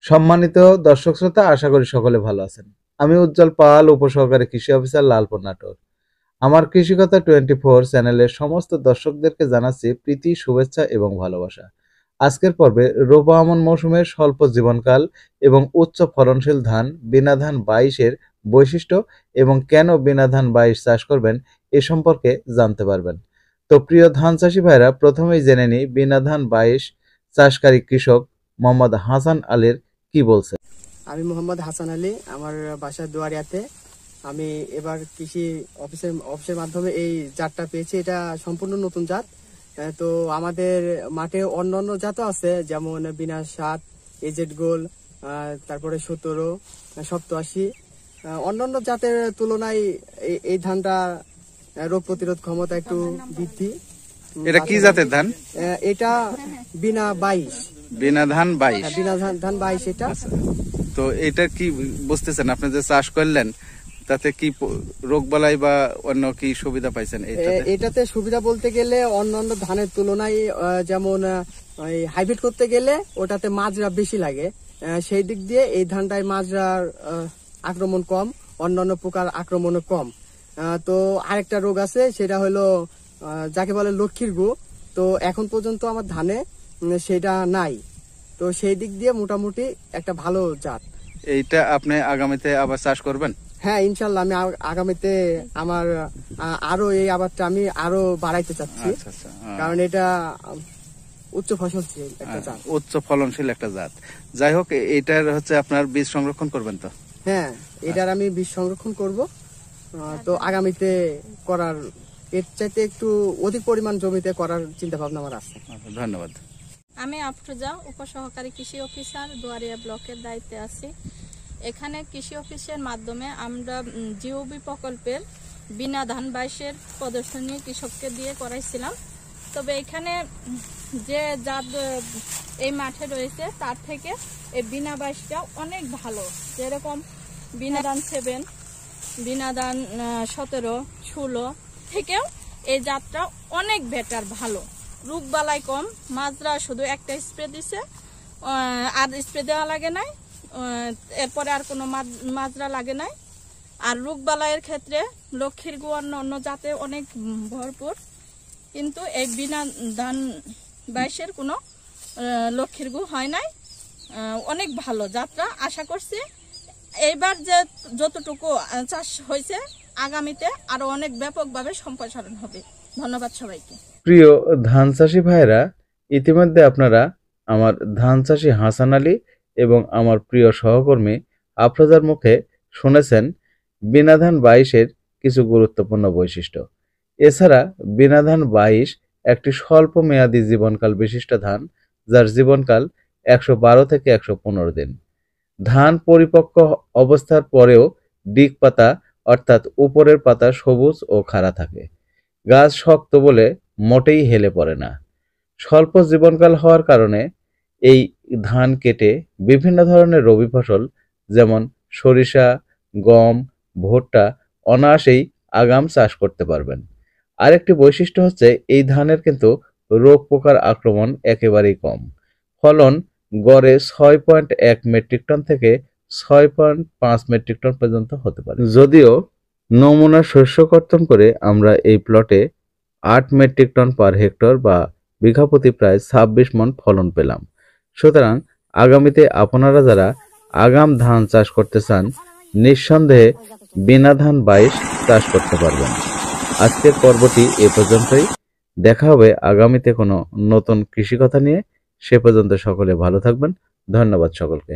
সম্মানিত দর্শক শ্রোতা, আশা করি সকলে ভালো আছেন। আমি উজ্জ্বল পাল, উপসহকারী কৃষি অফিসার, লালপুর, নাটোর। আমার কৃষিকথা 24 চ্যানেলের সমস্ত দর্শকদেরকে জানাচ্ছি প্রীতি, শুভেচ্ছা এবং ভালোবাসা। আজকের পর্বে রবি আমন মৌসুমের স্বল্প জীবনকাল এবং উচ্চ ফলনশীল ধান বীণা ধান 22-এর বৈশিষ্ট্য এবং কেন বীণা ধান 22 চাষ করবেন এ সম্পর্কে জানতে পারবেন। তো প্রিয় ধান চাষি ভাইরা, প্রথমেই জেনে নিই বীণা ধান 22 চাষকারী কৃষক মোহাম্মদ হাসান আলীর কি বলছে। আমি মোহাম্মদ হাসান আলী, আমার বাসা দুয়ারিয়াতে। আমি এবার কৃষি অফিসের মাধ্যমে এই জাতটা পেয়েছি। এটা সম্পূর্ণ নতুন জাত। তো আমাদের মাঠে অন্যান্য জাতও আছে, যেমন বীণা 7, এজেড গোল, তারপরে 17, 87। অন্যান্য জাতের তুলনায় এই ধানটা রোগ প্রতিরোধ ক্ষমতা একটু বৃদ্ধি। এটা কি জাতের ধান? এটা বীণা 22। বীণা ধান 22। বীণা ধান 22 এটা। তো এটা কি বুঝতেছেন, আপনি যে চাষ করলেন তাতে কি রোগ বালাই বা অন্য কি সুবিধা পাইছেন? এটাতে সুবিধা বলতে গেলে অন্যান্য ধানের তুলনায়, যেমন হাইব্রিড করতে গেলে ওটাতে মাজরা বেশি লাগে, সেই দিক দিয়ে এই ধানটায় মাজরার আক্রমণ কম, অন্যান্য পোকার আক্রমণও কম। তো আরেকটা রোগ আছে, সেটা হলো যাকে বলে লক্ষ্মীর গু। তো এখন পর্যন্ত আমার ধানে সেটা নাই। তো সেই দিক দিয়ে মোটামুটি একটা ভালো জাত। এইটা আপনি আগামীতে আবার চাষ করবেন? হ্যাঁ, ইনশাল্লাহ আমি আগামীতে আমার আরো এই আবাদটা আমি আরো বাড়াইতে চাচ্ছি। কারণ এটা উচ্চ ফসলশীল একটা জাত, উচ্চ ফলনশীল একটা জাত। যাই হোক, এটার হচ্ছে আপনার বীজ সংরক্ষণ করবেন তো? হ্যাঁ, এটার আমি বীজ সংরক্ষণ করব। তো আগামীতে করার, এর চাইতে একটু অধিক পরিমাণ জমিতে করার চিন্তা ভাবনা আমার আছে। ধন্যবাদ। আমি আফরোজা, উপসহকারী কৃষি অফিসার, দুয়ারিয়া ব্লকের দায়িত্বে আছি। এখানে কৃষি অফিসের মাধ্যমে আমরা জিওবি প্রকল্পের বীণা ধান 22-এর প্রদর্শনী কৃষককে দিয়ে করাইছিলাম। তবে এখানে যে জাত এই মাঠে রয়েছে তার থেকে এই বীণা 22টা অনেক ভালো। যেরকম বীণা ধান 7, বীণা ধান 17, 16 থেকেও এই জাতটা অনেক বেটার, ভালো। রোগ বালাই কম, মাজরা শুধু একটা স্প্রে দিছে, আর স্প্রে দেওয়া লাগে নাই, এরপরে আর কোনো মাজরা লাগে নাই। আর রোগ বালাইয়ের ক্ষেত্রে লক্ষ্মীর গু অন্য জাতে অনেক ভরপুর, কিন্তু এই বীণা ধান 22-এর কোনো লক্ষ্মীর গু হয় নাই। অনেক ভালো জাতটা। আশা করছি এইবার যে যতটুকু চাষ হয়েছে আগামীতে আরো অনেক ব্যাপকভাবে সম্প্রসারণ হবে। ধন্যবাদ সবাইকে। প্রিয় ধান চাষি ভাইরা, ইতিমধ্যে আপনারা আমার ধান চাষি হাসান আলী এবং আমার প্রিয় সহকর্মী আফরোজার মুখে শুনেছেন বীণা ধান 22-এর কিছু গুরুত্বপূর্ণ বৈশিষ্ট্য। এছাড়া বীণা ধান 22 একটি স্বল্প মেয়াদী জীবনকাল বিশিষ্ট ধান, যার জীবনকাল 112 থেকে 115 দিন। ধান পরিপক্ক অবস্থার পরেও ডিগ পাতা অর্থাৎ উপরের পাতা সবুজ ও খাড়া থাকে। গাছ শক্ত বলে মোটেই হেলে পড়ে না। স্বল্প জীবনকাল হওয়ার কারণে এই ধান কেটে বিভিন্ন ধরনের রবি ফসল যেমন সরিষা, গম, ভুট্টা অনায়াসেই আগাম চাষ করতে পারবেন। আরেকটি বৈশিষ্ট্য হচ্ছে এই ধানের কিন্তু রোগ পোকার আক্রমণ একেবারেই কম। ফলন গড়ে 6.1 মেট্রিক টন থেকে 6.5 মেট্রিক টন পর্যন্ত হতে পারে। যদিও নমুনা শস্য কর্তন করে আমরা এই প্লটে 8 মেট্রিক টন পার হেক্টর বা বিঘা প্রতি প্রায় 26 মণ ফলন পেলাম। সুতরাং আগামীতে আপনারা যারা আগাম ধান চাষ করতে চান, নিঃসন্দেহে বীণা ধান 22 চাষ করতে পারবেন। আজকের পর্বটি এ পর্যন্তই। দেখা হবে আগামীতে কোনো নতুন কৃষি কথা নিয়ে। সে পর্যন্ত সকলে ভালো থাকবেন। ধন্যবাদ সকলকে।